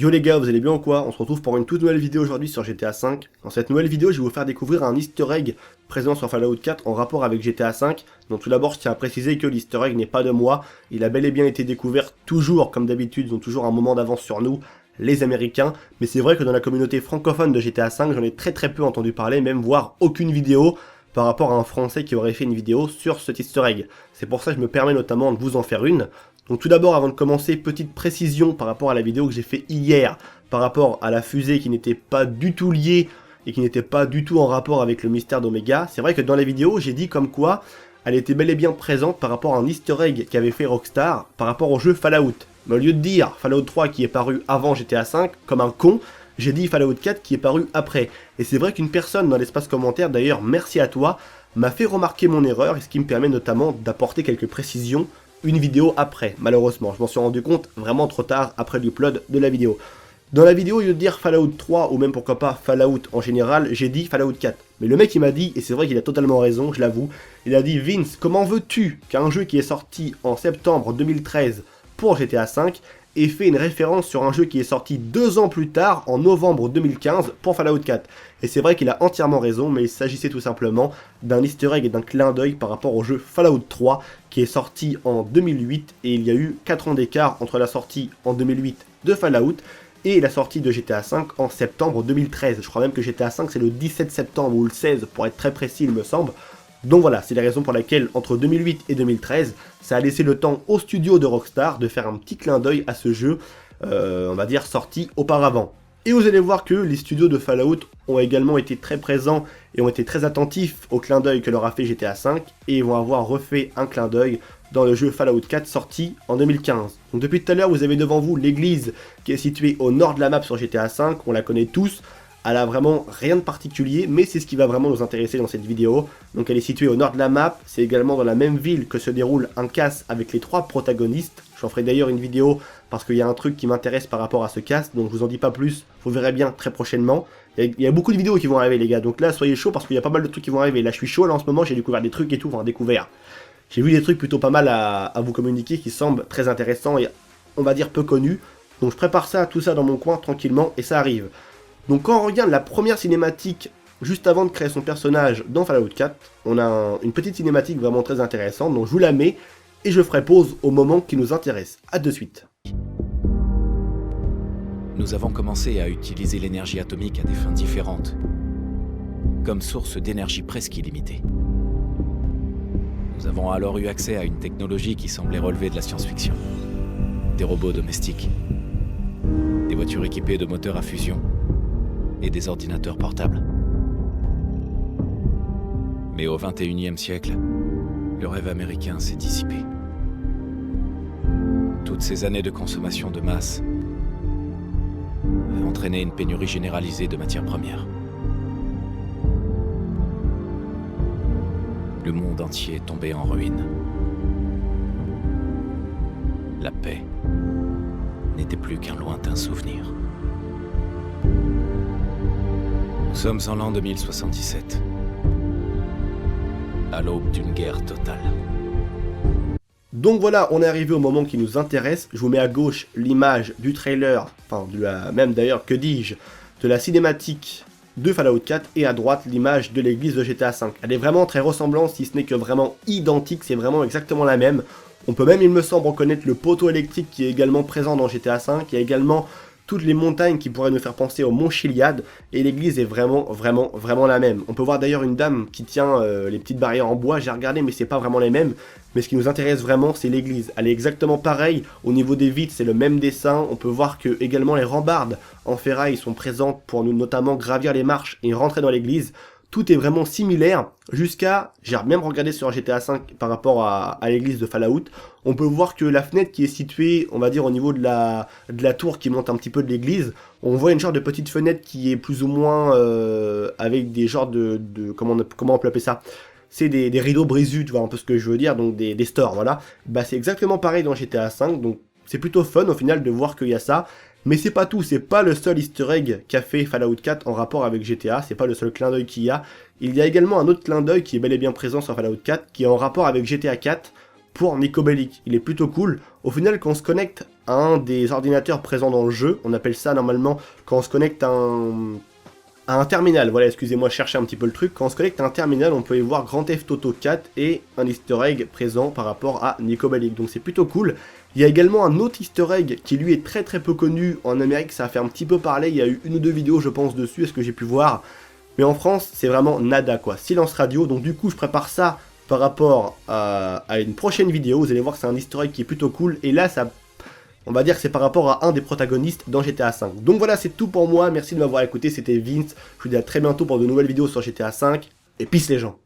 Yo les gars, vous allez bien ou quoi? On se retrouve pour une toute nouvelle vidéo aujourd'hui sur GTA V. Dans cette nouvelle vidéo, je vais vous faire découvrir un easter egg présent sur Fallout 4 en rapport avec GTA V. Donc tout d'abord, je tiens à préciser que l'easter egg n'est pas de moi. Il a bel et bien été découvert toujours, comme d'habitude, ils ont toujours un moment d'avance sur nous, les Américains. Mais c'est vrai que dans la communauté francophone de GTA V, j'en ai très peu entendu parler, même voire aucune vidéo par rapport à un Français qui aurait fait une vidéo sur cet easter egg. C'est pour ça que je me permets notamment de vous en faire une. Donc tout d'abord, avant de commencer, petite précision par rapport à la vidéo que j'ai fait hier, par rapport à la fusée qui n'était pas du tout liée et qui n'était pas du tout en rapport avec le mystère d'Omega. C'est vrai que dans la vidéo, j'ai dit comme quoi elle était bel et bien présente par rapport à un easter egg qu'avait fait Rockstar par rapport au jeu Fallout. Mais au lieu de dire Fallout 3 qui est paru avant GTA 5, comme un con, j'ai dit Fallout 4 qui est paru après. Et c'est vrai qu'une personne dans l'espace commentaire, d'ailleurs merci à toi, m'a fait remarquer mon erreur, et ce qui me permet notamment d'apporter quelques précisions une vidéo après, malheureusement. Je m'en suis rendu compte vraiment trop tard après l'upload de la vidéo. Dans la vidéo, au lieu de dire Fallout 3 ou même pourquoi pas Fallout en général, j'ai dit Fallout 4. Mais le mec il m'a dit, et c'est vrai qu'il a totalement raison, je l'avoue, il a dit Vince, comment veux-tu qu'un jeu qui est sorti en septembre 2013 pour GTA V ait fait une référence sur un jeu qui est sorti 2 ans plus tard, en novembre 2015, pour Fallout 4. Et c'est vrai qu'il a entièrement raison, mais il s'agissait tout simplement d'un easter egg et d'un clin d'œil par rapport au jeu Fallout 3, qui est sorti en 2008, et il y a eu 4 ans d'écart entre la sortie en 2008 de Fallout et la sortie de GTA V en septembre 2013. Je crois même que GTA V c'est le 17 septembre ou le 16 pour être très précis il me semble. Donc voilà, c'est la raison pour laquelle entre 2008 et 2013, ça a laissé le temps au studio de Rockstar de faire un petit clin d'œil à ce jeu, on va dire sorti auparavant. Et vous allez voir que les studios de Fallout ont également été très présents et ont été très attentifs au clin d'œil que leur a fait GTA V, et ils vont avoir refait un clin d'œil dans le jeu Fallout 4 sorti en 2015. Donc depuis tout à l'heure, vous avez devant vous l'église qui est située au nord de la map sur GTA V, on la connaît tous. Elle a vraiment rien de particulier, mais c'est ce qui va vraiment nous intéresser dans cette vidéo. Donc elle est située au nord de la map, c'est également dans la même ville que se déroule un cast avec les 3 protagonistes. J'en ferai d'ailleurs une vidéo parce qu'il y a un truc qui m'intéresse par rapport à ce cast, donc je vous en dis pas plus, vous verrez bien très prochainement. Il y a beaucoup de vidéos qui vont arriver les gars, donc là soyez chaud parce qu'il y a pas mal de trucs qui vont arriver. Là je suis chaud, là en ce moment j'ai découvert des trucs et tout, enfin découvert. J'ai vu des trucs plutôt pas mal à vous communiquer qui semblent très intéressants et on va dire peu connus. Donc je prépare ça, tout ça dans mon coin tranquillement et ça arrive. Donc quand on regarde la première cinématique juste avant de créer son personnage dans Fallout 4, on a une petite cinématique vraiment très intéressante, donc je vous la mets et je ferai pause au moment qui nous intéresse. A de suite. Nous avons commencé à utiliser l'énergie atomique à des fins différentes, comme source d'énergie presque illimitée. Nous avons alors eu accès à une technologie qui semblait relever de la science-fiction. Des robots domestiques, des voitures équipées de moteurs à fusion, et des ordinateurs portables. Mais au XXIe siècle, le rêve américain s'est dissipé. Toutes ces années de consommation de masse avaient entraîné une pénurie généralisée de matières premières. Le monde entier tombait en ruine. La paix n'était plus qu'un lointain souvenir. Nous sommes en l'an 2077, à l'aube d'une guerre totale. Donc voilà, on est arrivé au moment qui nous intéresse. Je vous mets à gauche l'image du trailer, enfin même d'ailleurs, que dis-je, de la cinématique de Fallout 4, et à droite l'image de l'église de GTA V. Elle est vraiment très ressemblante, si ce n'est que vraiment identique, c'est vraiment exactement la même. On peut même, il me semble, reconnaître le poteau électrique qui est également présent dans GTA V. Il y a également toutes les montagnes qui pourraient nous faire penser au mont Chiliad, et l'église est vraiment la même. On peut voir d'ailleurs une dame qui tient les petites barrières en bois, j'ai regardé mais c'est pas vraiment les mêmes, mais ce qui nous intéresse vraiment c'est l'église. Elle est exactement pareille, au niveau des vitres c'est le même dessin, on peut voir que également les rambardes en ferraille sont présentes pour nous notamment gravir les marches et rentrer dans l'église. Tout est vraiment similaire, jusqu'à, j'ai même regardé sur GTA V par rapport à l'église de Fallout, on peut voir que la fenêtre qui est située, on va dire au niveau de la tour qui monte un petit peu de l'église, on voit une genre de petite fenêtre qui est plus ou moins avec des genres comment on peut appeler ça, c'est des rideaux brisus, tu vois un peu ce que je veux dire, donc des stores, voilà. Bah c'est exactement pareil dans GTA V, donc c'est plutôt fun au final de voir qu'il y a ça. Mais c'est pas tout, c'est pas le seul easter egg qu'a fait Fallout 4 en rapport avec GTA, c'est pas le seul clin d'œil qu'il y a. Il y a également un autre clin d'œil qui est bel et bien présent sur Fallout 4, qui est en rapport avec GTA 4, pour Nico Bellic. Il est plutôt cool. Au final, quand on se connecte à un des ordinateurs présents dans le jeu, on appelle ça normalement quand on se connecte à un terminal. Voilà, excusez-moi, je cherchais un petit peu le truc. Quand on se connecte à un terminal, on peut y voir Grand Theft Auto 4 et un easter egg présent par rapport à Nico Bellic. Donc c'est plutôt cool. Il y a également un autre easter egg qui lui est très peu connu en Amérique, ça a fait un petit peu parler, il y a eu 1 ou 2 vidéos je pense dessus, est-ce que j'ai pu voir. Mais en France, c'est vraiment nada quoi, silence radio, donc du coup je prépare ça par rapport à une prochaine vidéo, vous allez voir que c'est un easter egg qui est plutôt cool, et là ça, on va dire que c'est par rapport à un des protagonistes dans GTA V. Donc voilà, c'est tout pour moi, merci de m'avoir écouté, c'était Vince, je vous dis à très bientôt pour de nouvelles vidéos sur GTA V, et peace les gens.